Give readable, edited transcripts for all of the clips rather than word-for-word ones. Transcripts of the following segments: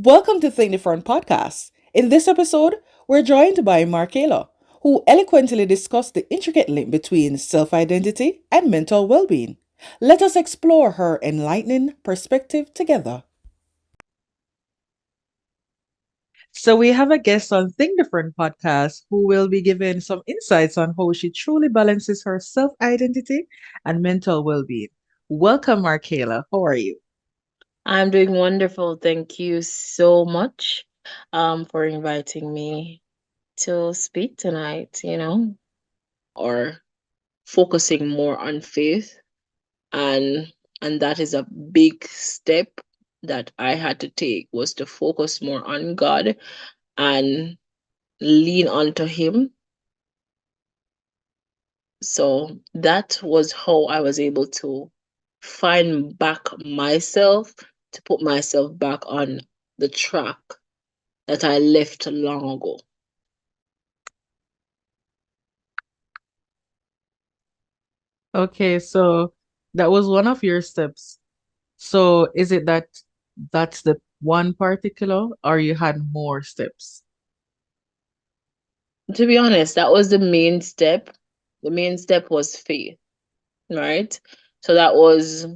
Welcome to Think Different Podcast. In this episode, we're joined by Markela, who eloquently discussed the intricate link between self identity and mental well being. Let us explore her enlightening perspective together. So, we have a guest on Think Different Podcast who will be giving some insights on how she truly balances her self identity and mental well being. Welcome, Markela. How are you? I'm doing wonderful. Thank you so much for inviting me to speak tonight, or focusing more on faith and that is a big step that I had to take was to focus more on God and lean onto him. So that was how I was able to find back myself, to put myself back on the track that I left long ago. Okay, so that was one of your steps. So is it that that's the one particular, or you had more steps? To be honest, that was the main step. The main step was faith, right? So that was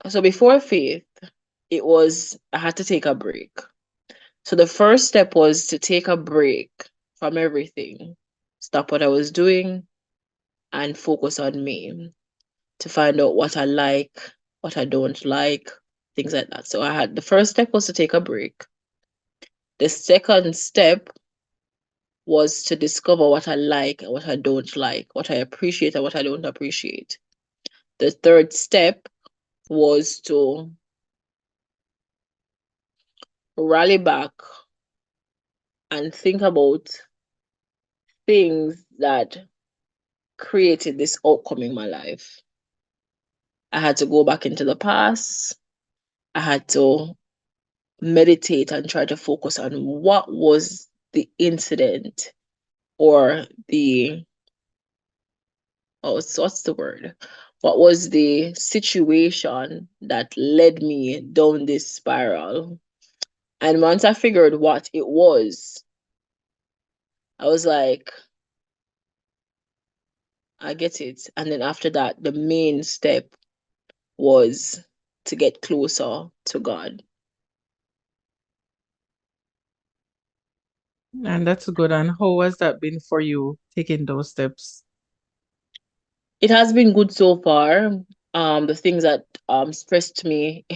so before faith, it was I had to take a break. So the first step was to take a break from everything, stop what I was doing, and focus on me to find out what I like, what I don't like, things like that. So I had the first step was to take a break. The second step was to discover what I like and what I don't like, what I appreciate and what I don't appreciate. The third step was to rally back and think about things that created this outcome in my life. I had to go back into the past. I had to meditate and try to focus on what was the incident or the what's the word? What was the situation that led me down this spiral? And once I figured what it was, I was like, I get it. And then after that, the main step was to get closer to God. And that's good. And how has that been for you taking those steps? It has been good so far. The things that stressed me,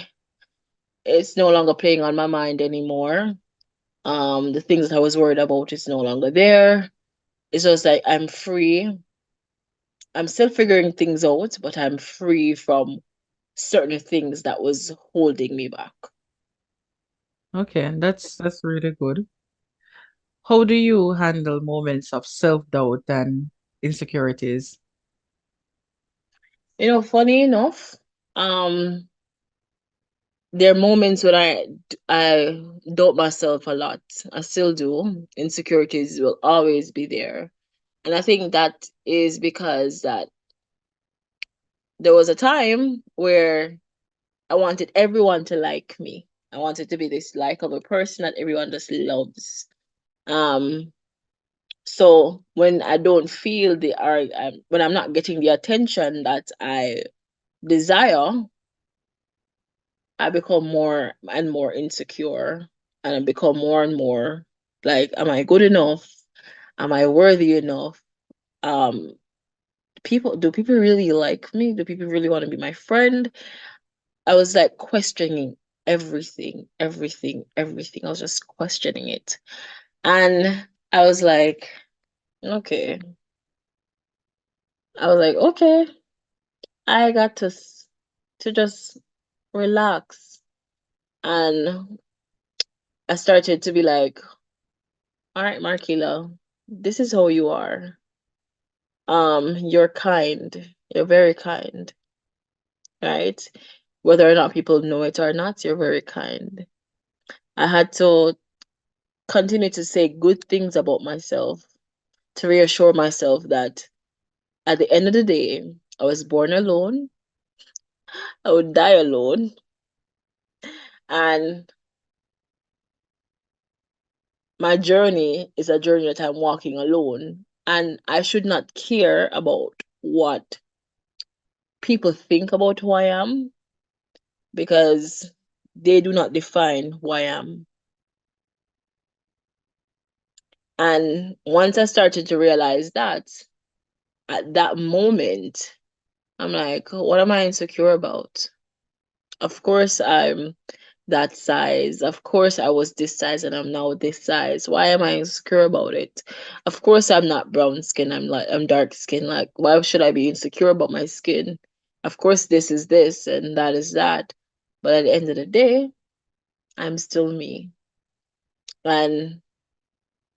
it's no longer playing on my mind anymore. The things that I was worried about is no longer there. It's just like I'm free. I'm still figuring things out, but I'm free from certain things that was holding me back. Okay, and that's really good. How do you handle moments of self-doubt and insecurities? Funny enough, um, there are moments when I doubt myself a lot. I still do. Insecurities will always be there. And I think that is because that there was a time where I wanted everyone to like me. I wanted to be this likable person that everyone just loves. Um, so when I don't feel when I'm not getting the attention that I desire, I become more and more insecure, and I become more and more like, am I good enough? Am I worthy enough? Um, do people really like me? Do people really want to be my friend? I was like questioning everything, everything, everything. I was just questioning it. And I was like, okay. I was like, okay, I got to just relax. And I started to be like, all right, Markila, this is how you are. You're kind. You're very kind, right? Whether or not people know it or not, you're very kind. I had to continue to say good things about myself to reassure myself that at the end of the day, I was born alone, I would die alone, and my journey is a journey that I'm walking alone, and I should not care about what people think about who I am because they do not define who I am. And once I started to realize that, at that moment, I'm like, what am I insecure about? Of course, I'm that size. Of course, I was this size and I'm now this size. Why am I insecure about it? Of course, I'm not brown skin. I'm dark skin. Like, why should I be insecure about my skin? Of course, this is this and that is that. But at the end of the day, I'm still me. And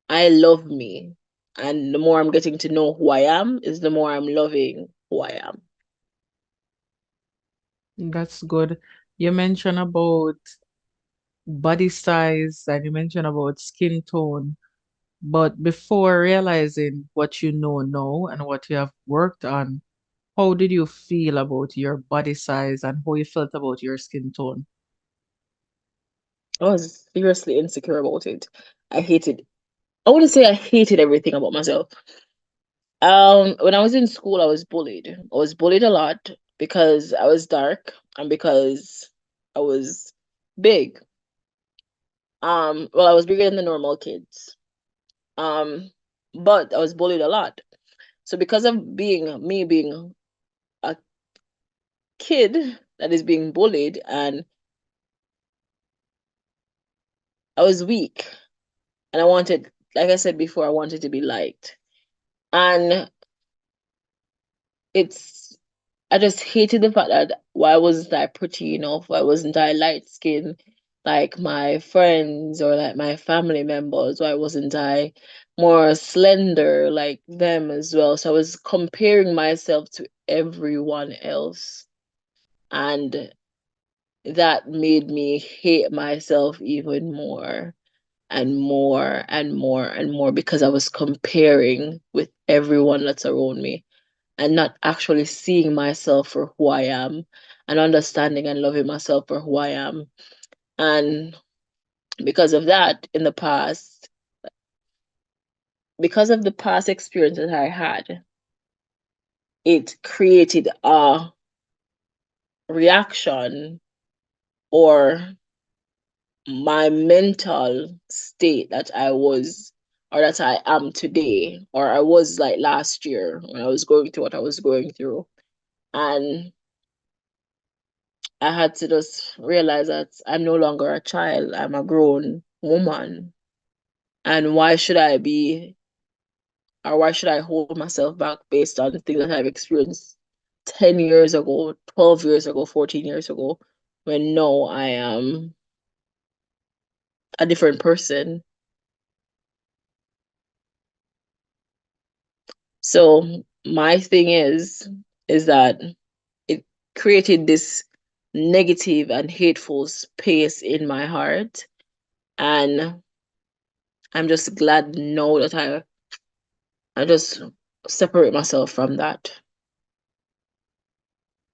I love me. And the more I'm getting to know who I am, is the more I'm loving who I am. That's good. You mentioned about body size and you mentioned about skin tone. But before realizing what you know now and what you have worked on, how did you feel about your body size and how you felt about your skin tone? I was seriously insecure about it. I hated, I wouldn't say I hated everything about myself. When I was in school, I was bullied. I was bullied a lot because I was dark and because I was big. Well, I was bigger than the normal kids. Um, but I was bullied a lot. So because of being a kid that is being bullied, and I was weak, and I wanted, like I said before, I wanted to be liked, and it's I just hated the fact that why wasn't I pretty enough? Why wasn't I light skinned like my friends or like my family members? Why wasn't I more slender like them as well? So I was comparing myself to everyone else. And that made me hate myself even more and more and more and more because I was comparing with everyone that's around me and not actually seeing myself for who I am and understanding and loving myself for who I am. And because of that, in the past, because of the past experiences I had, it created a reaction or my mental state that I was or that I am today, or I was like last year when I was going through what I was going through. And I had to just realize that I'm no longer a child, I'm a grown woman. And why should I be, or why should I hold myself back based on things that I've experienced 10 years ago, 12 years ago, 14 years ago, when no, I am a different person. So my thing is that it created this negative and hateful space in my heart. And I'm just glad now that I just separate myself from that.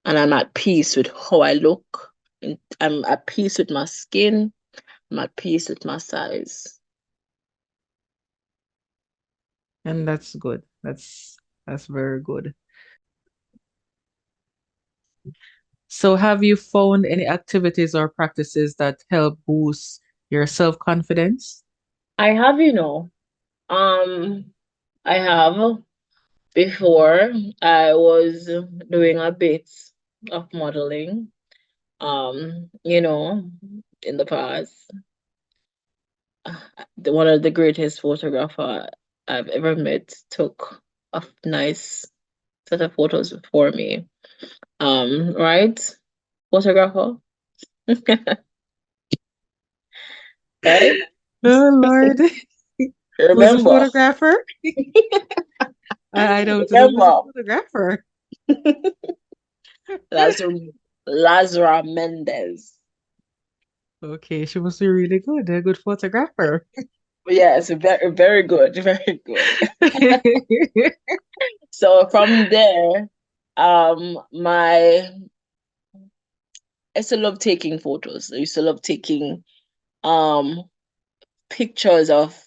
And I'm at peace with how I look. And I'm at peace with my skin. I'm at peace with my size. And that's good. That's very good. So have you found any activities or practices that help boost your self-confidence? I have, um, I have before I was doing a bit of modeling. In the past, one of the greatest photographer I've ever met took a nice set of photos for me. Right? Photographer, right? Oh Lord, who's a Remember, photographer? I don't know who's a remember, photographer. Lazar Lazara Mendez. Okay, she must be really good, a good photographer. Yes, very, very good, very good. So from there, my I used to love taking photos. I used to love taking um pictures of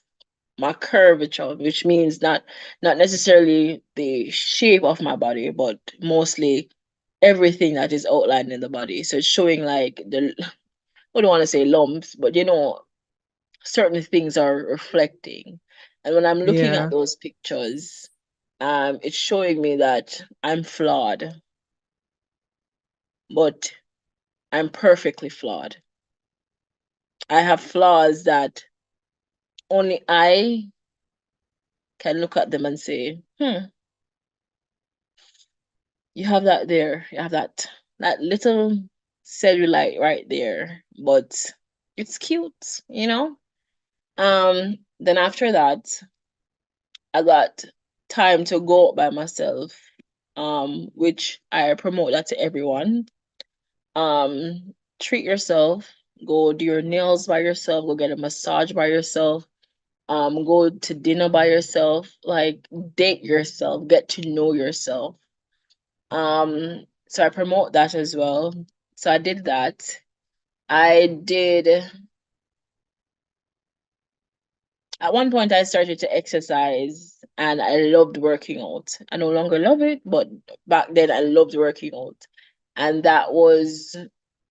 my curvature, which means not necessarily the shape of my body, but mostly everything that is outlined in the body. So it's showing like I don't want to say lumps, but certain things are reflecting. And when I'm looking at Yeah. those pictures, it's showing me that I'm flawed, but I'm perfectly flawed. I have flaws that only I can look at them and say, you have that there. You have that little cellulite right there, but it's cute. Then after that, I got time to go out by myself, which I promote that to everyone. Treat yourself, go do your nails by yourself, go get a massage by yourself, go to dinner by yourself, like date yourself, get to know yourself. So I promote that as well. So I did that. I did At one point I started to exercise and I loved working out. I no longer love it, but back then I loved working out. And that was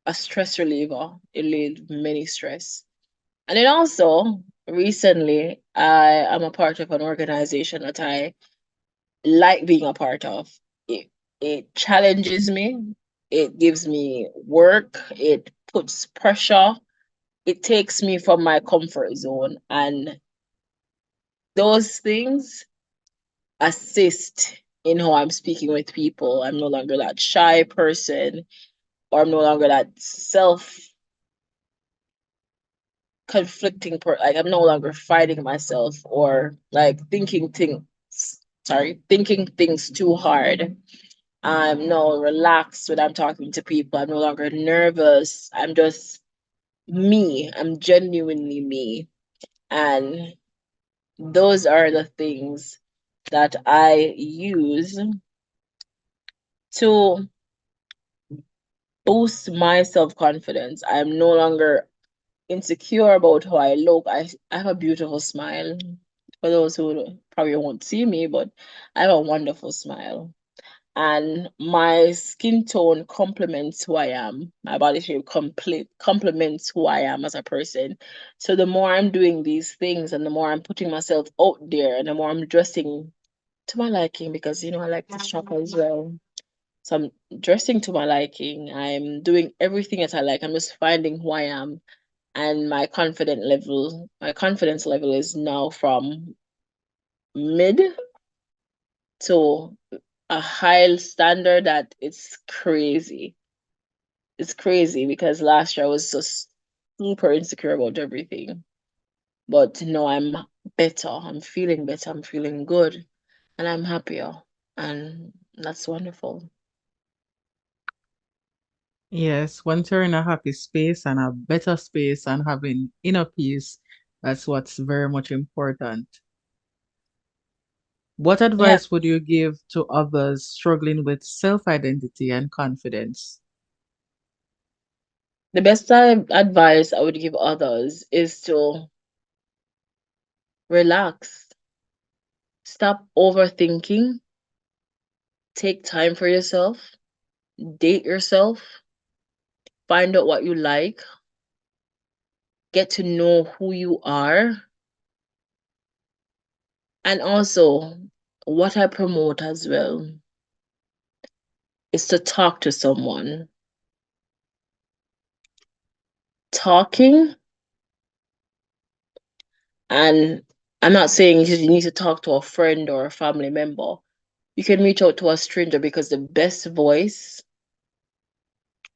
a stress reliever. It relieved many stress. And then also recently I am a part of an organization that I like being a part of. It challenges me, it gives me work, it puts pressure, it takes me from my comfort zone. And those things assist in how I'm speaking with people. I'm no longer that shy person, or I'm no longer that self conflicting like I'm no longer fighting myself or like thinking things too hard. I'm no relaxed when I'm talking to people. I'm no longer nervous. I'm just me. I'm genuinely me. And those are the things that I use to boost my self confidence. I'm no longer insecure about how I look. I have a beautiful smile. For those who probably won't see me, but I have a wonderful smile. And my skin tone complements who I am. My body shape complete complements who I am as a person. So the more I'm doing these things and the more I'm putting myself out there and the more I'm dressing to my liking, because I like to shop as well. So I'm dressing to my liking. I'm doing everything that I like. I'm just finding who I am. And my confidence level is now from mid to a high standard that it's crazy. It's crazy because last year I was just super insecure about everything. But no, I'm better. I'm feeling better. I'm feeling good. And I'm happier. And that's wonderful. Yes, once you're in a happy space and a better space and having inner peace, that's what's very much important. What Yeah. advice would you give to others struggling with self-identity and confidence? The best advice I would give others is to relax, stop overthinking, take time for yourself, date yourself, find out what you like, get to know who you are, and also what I promote as well is to talk to someone. Talking, and I'm not saying you need to talk to a friend or a family member. You can reach out to a stranger because the best voice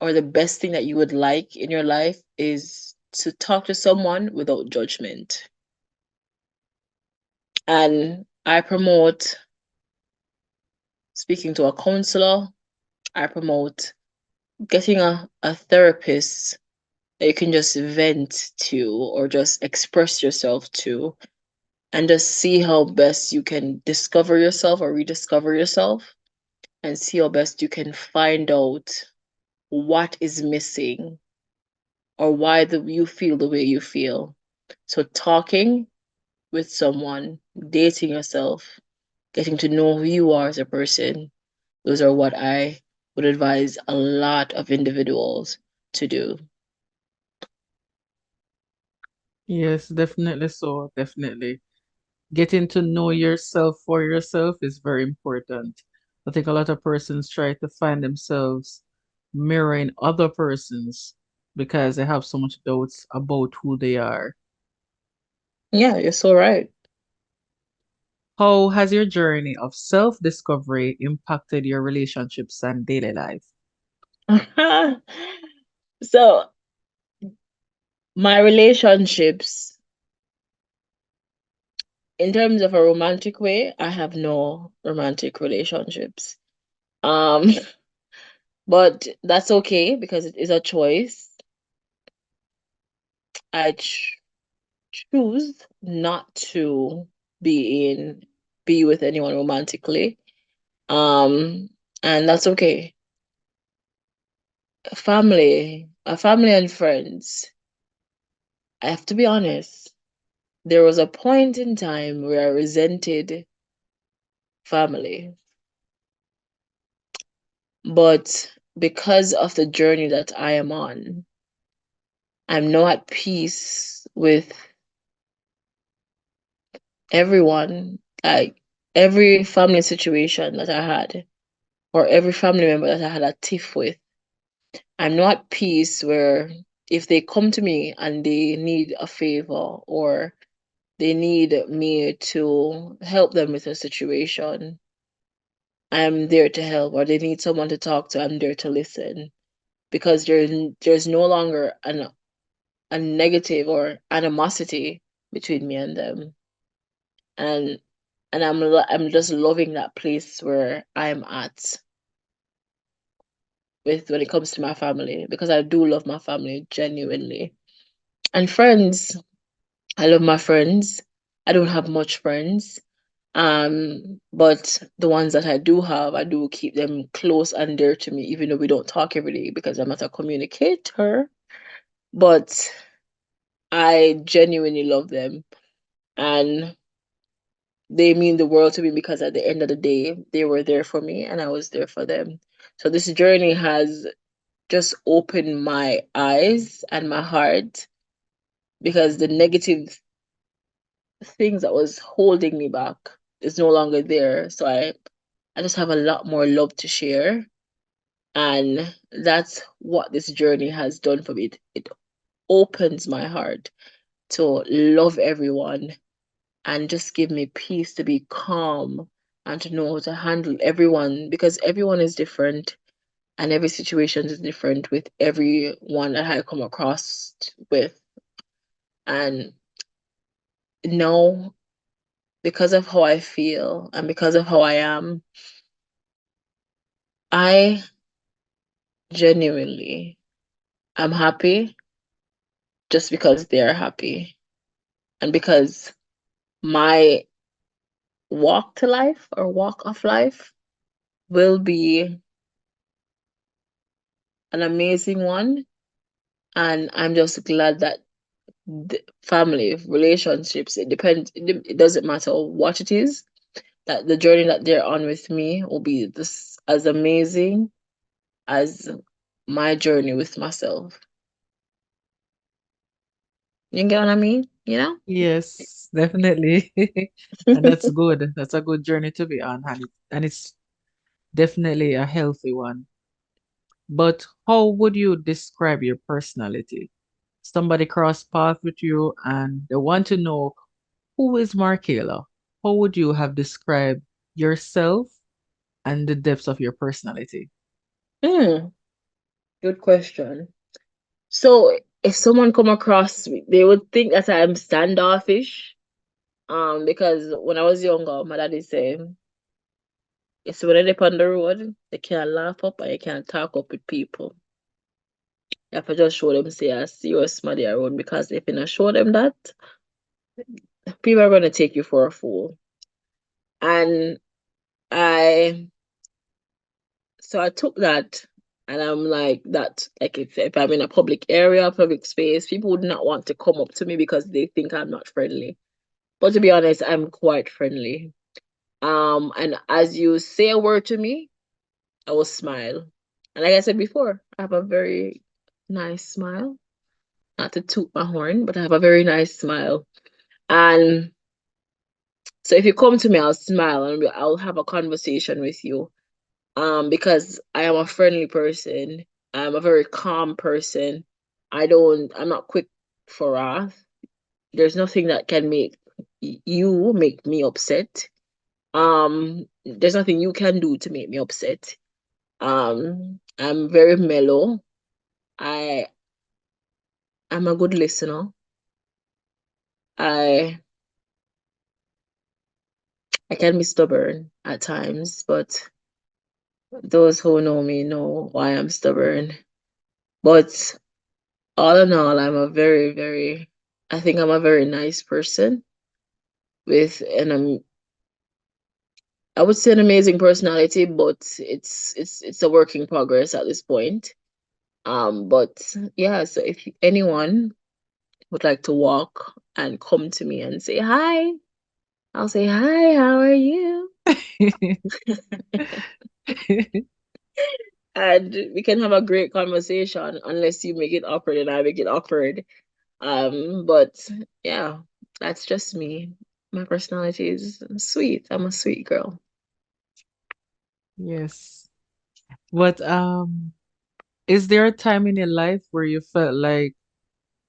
or the best thing that you would like in your life is to talk to someone without judgment. And I promote speaking to a counselor. I promote getting a therapist that you can just vent to or just express yourself to and just see how best you can discover yourself or rediscover yourself and see how best you can find out what is missing or why you feel the way you feel. So talking with someone, dating yourself, getting to know who you are as a person. Those are what I would advise a lot of individuals to do. Yes, definitely so. Definitely. Getting to know yourself for yourself is very important. I think a lot of persons try to find themselves mirroring other persons because they have so much doubts about who they are. Yeah, you're so right. How has your journey of self-discovery impacted your relationships and daily life? So, my relationships, in terms of a romantic way, I have no romantic relationships. Um, but that's okay because it is a choice. I choose not to be in be with anyone romantically. Um, and that's okay. Family and friends. I have to be honest. There was a point in time where I resented family, but because of the journey that I am on, I'm now at peace with everyone, like every family situation that I had, or every family member that I had a tiff with. I'm not at peace where if they come to me and they need a favor or they need me to help them with a situation, I'm there to help, or they need someone to talk to, I'm there to listen. Because there's no longer a negative or animosity between me and them. And I'm just loving that place where I'm at with when it comes to my family because I do love my family genuinely. And friends, I love my friends. I don't have much friends. But the ones that I do have, I do keep them close and dear to me, even though we don't talk every day because I'm not a communicator. But I genuinely love them and they mean the world to me because at the end of the day, they were there for me and I was there for them. So this journey has just opened my eyes and my heart because the negative things that was holding me back is no longer there. So I just have a lot more love to share. And that's what this journey has done for me. It opens my heart to love everyone and just give me peace to be calm and to know how to handle everyone because everyone is different and every situation is different with everyone that I come across with. And now, because of how I feel and because of how I am, I genuinely am happy just because they're happy and because my walk to life or walk of life will be an amazing one. And I'm just glad that family, relationships, it doesn't matter what it is, that the journey that they're on with me will be this as amazing as my journey with myself. You get what I mean? You know? Yes, definitely. And that's good. That's a good journey to be on, and it's definitely a healthy one. But how would you describe your personality? Somebody cross path with you and they want to know who is Markela? How would you have described yourself and the depths of your personality? Hmm, good question. So if someone come across me, they would think that I'm standoffish. Because when I was younger, my daddy say, you see when they're on the road, they can't laugh up and you can't talk up with people. You have to just show them say I see you somebody around because if you not show them that, people are gonna take you for a fool. And I so I took that and I'm like that like if I'm in a public area, public space, people would not want to come up to me because they think I'm not friendly. But to be honest, I'm quite friendly. And as you say a word to me, I will smile. And like I said before, I have a very nice smile. Not to toot my horn, but I have a very nice smile. And so if you come to me, I'll smile and I'll have a conversation with you. Because I am a friendly person. I'm a very calm person. I'm not quick for wrath. There's nothing that can make you make me upset. There's nothing you can do to make me upset. I'm very mellow. I am a good listener. I I can be stubborn at times, but those who know me know why I'm stubborn. But all in all, I think I'm a very nice person with I would say an amazing personality, but it's a work in progress at this point. But yeah, so if anyone would like to walk and come to me and say hi, I'll say hi, how are you? And we can have a great conversation unless you make it awkward and I make it awkward. But yeah, that's just me. My personality is sweet. I'm a sweet girl. Yes. But is there a time in your life where you felt like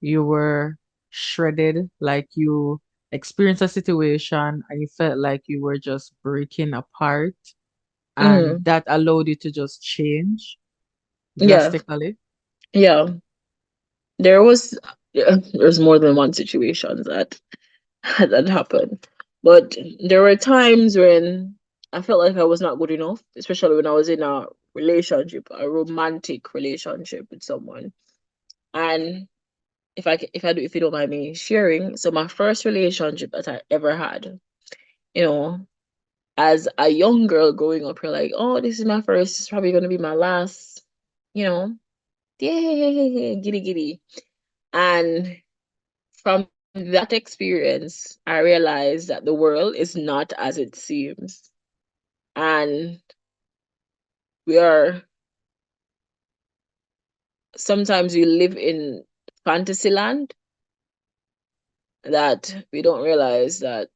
you were shredded, like you experienced a situation and you felt like you were just breaking apart, and Mm, that allowed you to just change yeah, drastically? yeah. There was there's more than one situation that that happened. But there were times when I felt like I was not good enough, especially when I was in a relationship, a romantic relationship with someone. And if you don't mind me sharing, so my first relationship that I ever had, you know, as a young girl growing up, you're like, oh, this is my first, it's probably gonna be my last, you know, yeah, giddy giddy. And from that experience, I realized that the world is not as it seems. And we are sometimes we live in fantasy land that we don't realize that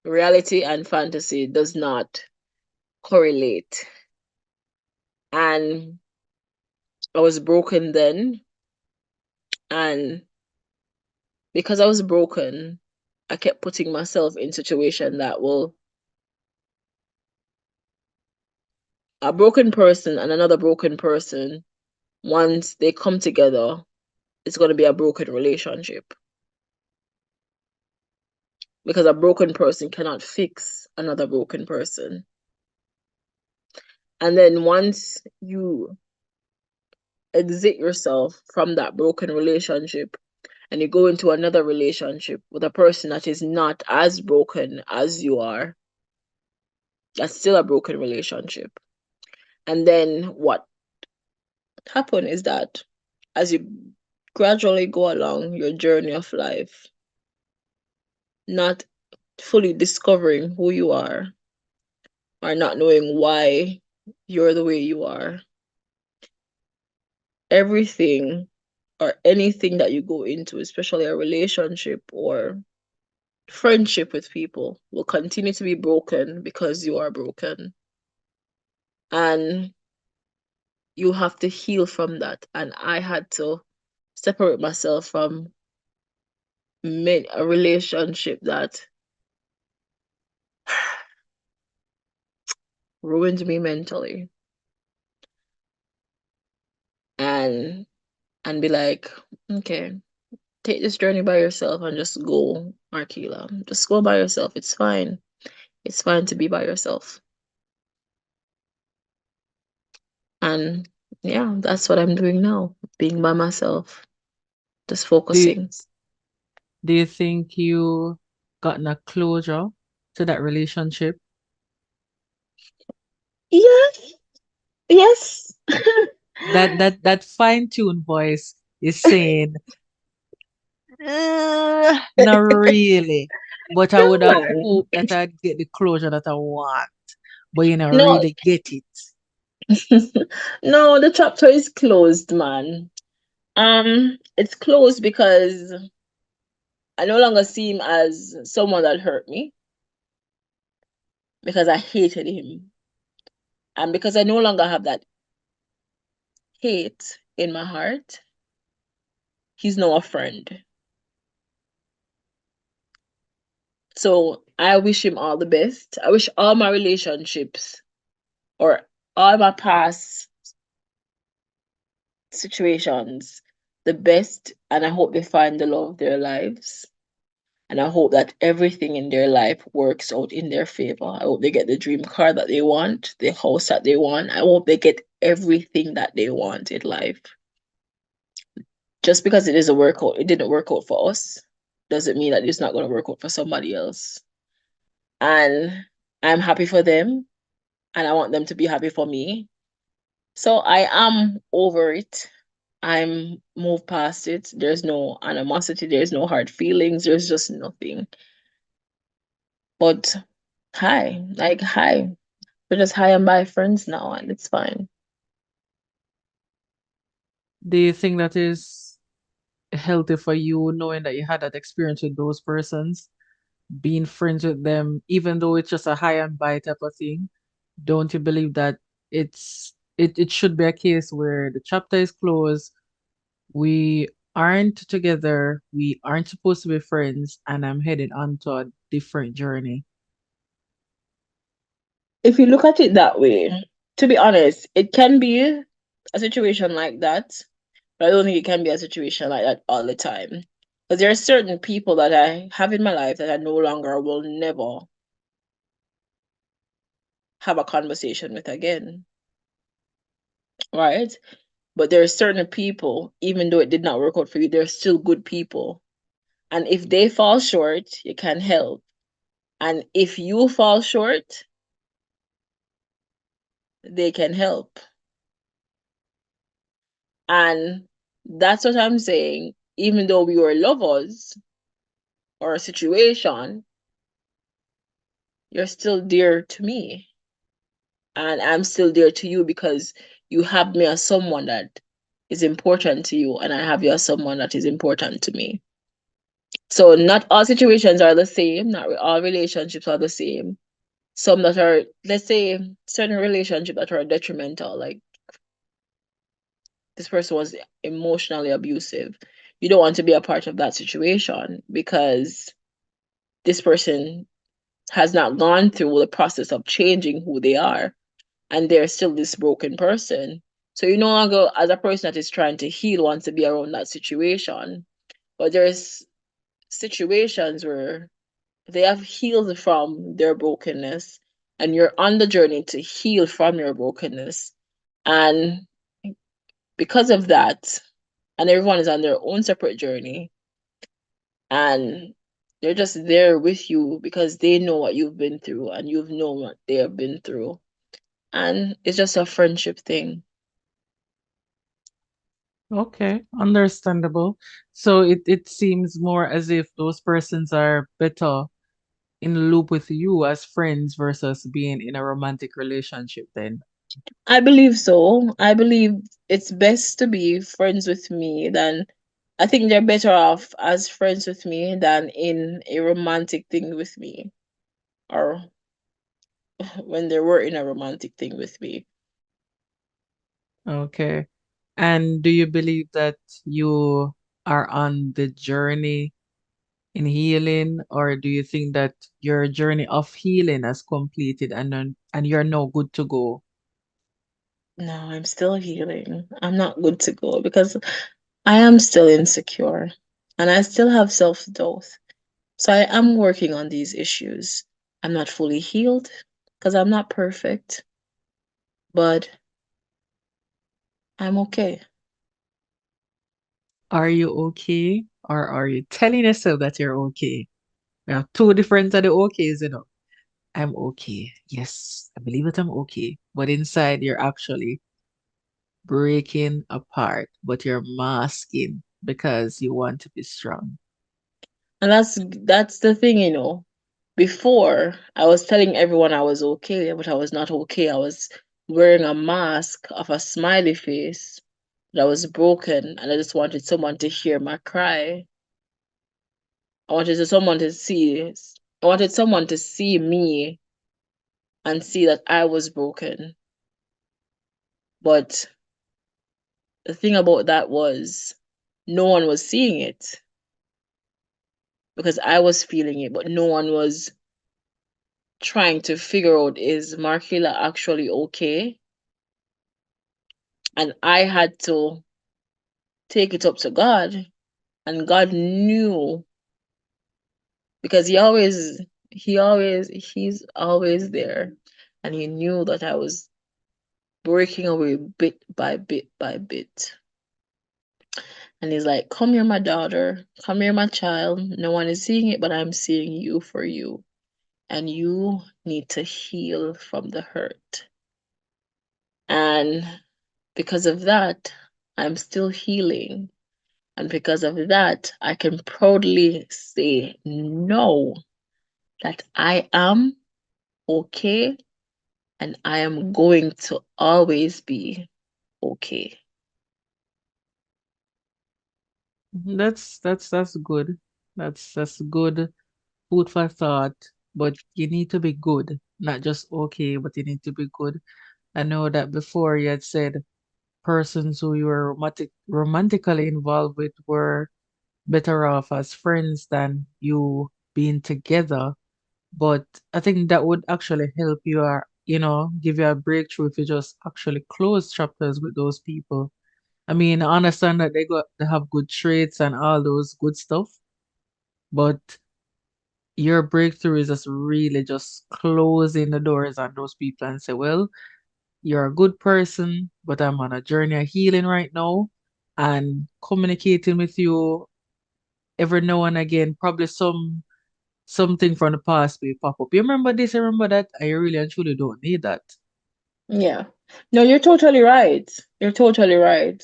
reality and fantasy does not correlate. And I was broken then. And because I was broken, I kept putting myself in situation that will a broken person and another broken person, once they come together, it's going to be a broken relationship because a broken person cannot fix another broken person. And then once you exit yourself from that broken relationship and you go into another relationship with a person that is not as broken as you are, that's still a broken relationship. And then what happened is that as you gradually go along your journey of life, not fully discovering who you are or not knowing why you're the way you are, everything or anything that you go into, especially a relationship or friendship with people, will continue to be broken because you are broken. And you have to heal from that. And I had to separate myself from a relationship that ruined me mentally and be like, okay, take this journey by yourself and just go, Markela. Just go by yourself. It's fine. It's fine to be by yourself. And yeah, that's what I'm doing now, being by myself, just Do you, focusing. do you think you gotten a closure to that relationship? Yes, yes. That fine-tuned voice is saying Not really. But I would Come have on. hoped that I'd get the closure that I want. But you know, No, really get it. no, the chapter is closed, man. It's closed because I no longer see him as someone that hurt me because I hated him. And because I no longer have that hate in my heart, he's now a friend. So I wish him all the best. I wish all my relationships or all my past situations the best. And I hope they find the love of their lives. And I hope that everything in their life works out in their favor. I hope they get the dream car that they want, the house that they want. I hope they get everything that they want in life. Just because it didn't work out for us, doesn't mean that it's not going to work out for somebody else. And I'm happy for them, and I want them to be happy for me. So I am over it. I'm moved past it. There's no animosity, there's no hard feelings, there's just nothing. But hi, like hi. We're just high and by friends now, and it's fine. Do you think that is healthy for you, knowing that you had that experience with those persons, being friends with them, even though it's just a high and by type of thing? Don't you believe that it should be a case where the chapter is closed, we aren't together, we aren't supposed to be friends, and I'm headed onto a different journey? If you look at it that way, to be honest, it can be a situation like that, but I don't think it can be a situation like that all the time. Because there are certain people that I have in my life that I no longer will never have a conversation with again, right? But there are certain people, even though it did not work out for you, they're still good people. And if they fall short, you can help. And if you fall short, they can help. And that's what I'm saying. Even though we were lovers or a situation, you're still dear to me. And I'm still dear to you because you have me as someone that is important to you, and I have you as someone that is important to me. So not all situations are the same, not all relationships are the same. Some that are, let's say, certain relationships that are detrimental, like this person was emotionally abusive. You don't want to be a part of that situation because this person has not gone through the process of changing who they are, and they're still this broken person. So you no longer, as a person that is trying to heal, want to be around that situation. But there's situations where they have healed from their brokenness, and you're on the journey to heal from your brokenness. And because of that, and everyone is on their own separate journey, and they're just there with you because they know what you've been through and you've known what they have been through. And it's just a friendship thing. Okay, understandable. So it seems more as if those persons are better in loop with you as friends versus being in a romantic relationship then. I believe so. I believe it's best to be friends with me than I think they're better off as friends with me than in a romantic thing with me or when they were in a romantic thing with me. Okay. And do you believe that you are on the journey in healing, or do you think that your journey of healing has completed and you're now good to go? No, I'm still healing. I'm not good to go because I am still insecure and I still have self-doubt. So I am working on these issues. I'm not fully healed because I'm not perfect, but I'm okay. Are you okay? Or are you telling yourself that you're okay? We have two different of the okays, you know. I'm okay. Yes, I believe that I'm okay. But inside, you're actually breaking apart, but you're masking because you want to be strong. And that's the thing, you know. Before, I was telling everyone I was okay, but I was not okay. I was wearing a mask of a smiley face that was broken, and I just wanted someone to hear my cry. I wanted someone to see. I wanted someone to see me and see that I was broken. But the thing about that was no one was seeing it because I was feeling it, but no one was trying to figure out, is Markela actually okay? And I had to take it up to God, and God knew, because he's always there, and he knew that I was breaking away bit by bit by bit. And he's like, "Come here, my daughter. Come here, my child. No one is seeing it, but I'm seeing you for you. And you need to heal from the hurt." And because of that, I'm still healing. And because of that, I can proudly say no, that I am okay and I am going to always be okay. That's good. That's good food for thought. But you need to be good, not just okay, but you need to be good. I know that before you had said persons who you were romantically involved with were better off as friends than you being together. But I think that would actually help you, give you a breakthrough if you just actually close chapters with those people. I mean, I understand that they have good traits and all those good stuff, but your breakthrough is just really just closing the doors on those people and say, well, you're a good person, but I'm on a journey of healing right now, and communicating with you every now and again, probably something from the past will pop up. You remember this, you remember that, I really and truly don't need that. Yeah. No, you're totally right. You're totally right.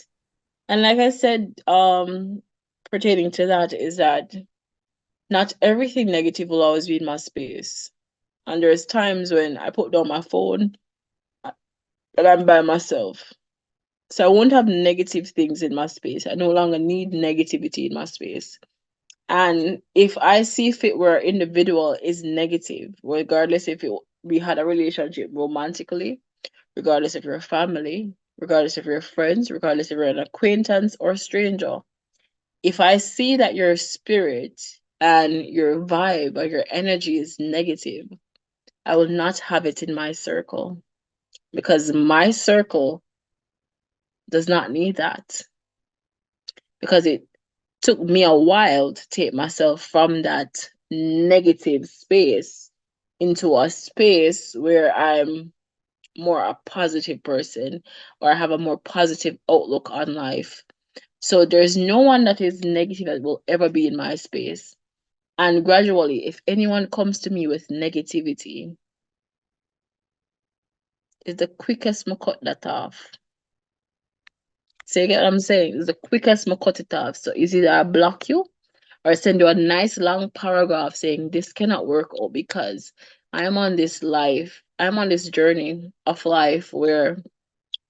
And like I said, pertaining to that is that not everything negative will always be in my space. And there's times when I put down my phone and I'm by myself. So I won't have negative things in my space. I no longer need negativity in my space. And if I see fit where an individual is negative, regardless if we had a relationship romantically, regardless if you're a family, regardless if you're friends, regardless if you're an acquaintance or a stranger, if I see that your spirit and your vibe or your energy is negative, I will not have it in my circle, because my circle does not need that. Because it took me a while to take myself from that negative space into a space where I'm more a positive person, or I have a more positive outlook on life. So there's no one that is negative that will ever be in my space. And gradually, if anyone comes to me with negativity, it's the quickest I cut that off. So you get what I'm saying? It's the quickest I cut it off. So it's either I block you or send you a nice long paragraph saying this cannot work out, because I'm on this journey of life where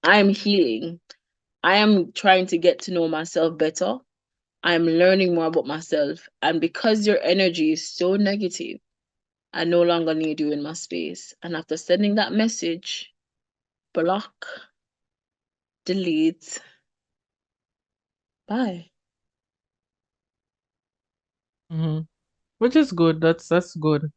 I'm healing. I am trying to get to know myself better. I'm learning more about myself. And because your energy is so negative, I no longer need you in my space. And after sending that message, block, delete, bye. Hmm. Which is good. That's good.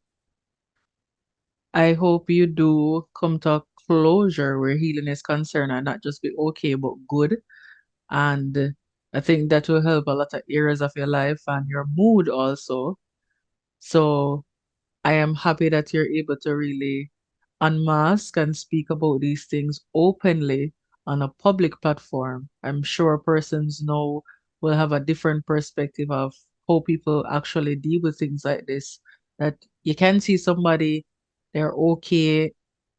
I hope you do come to a closure where healing is concerned and not just be okay but good. And I think that will help a lot of areas of your life and your mood also. So I am happy that you're able to really unmask and speak about these things openly on a public platform. I'm sure persons now will have a different perspective of how people actually deal with things like this. That you can see somebody, they're okay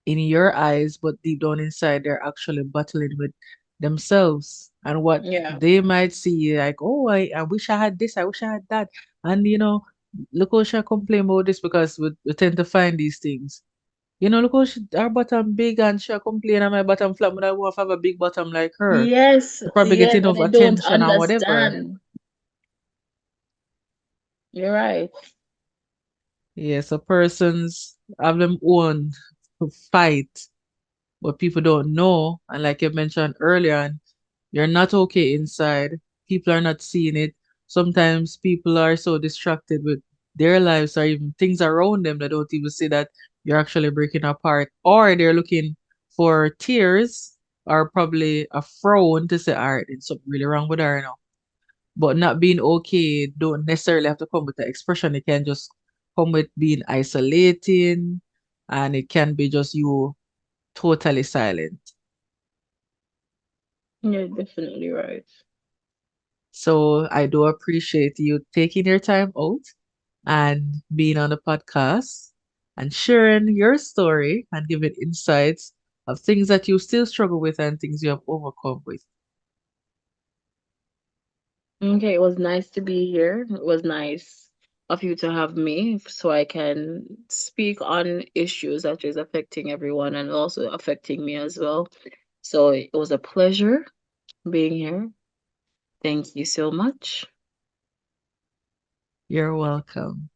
in your eyes, but deep down inside, they're actually battling with themselves. And what Yeah. they might see, like, oh, I wish I had this, I wish I had that. And Look how she complain about this because we tend to find these things. Look how her bottom big and she complain and my bottom flat, but I want to have a big bottom like her. Yes, To probably get yes, enough and I don't attention and whatever. understand. You're right. Yeah, so persons have them own fight, but people don't know. And like you mentioned earlier, and you're not okay inside. People are not seeing it. Sometimes people are so distracted with their lives or even things around them that don't even see that you're actually breaking apart. Or they're looking for tears or probably a frown to say, all right, there's something really wrong with her now. But not being okay don't necessarily have to come with the expression. It can just come with being isolating and it can be just you totally silent. You're definitely right. So I do appreciate you taking your time out and being on the podcast and sharing your story and giving insights of things that you still struggle with and things you have overcome with. Okay, it was nice to be here. It was nice of you to have me so I can speak on issues that is affecting everyone and also affecting me as well. So it was a pleasure being here. Thank you so much. You're welcome.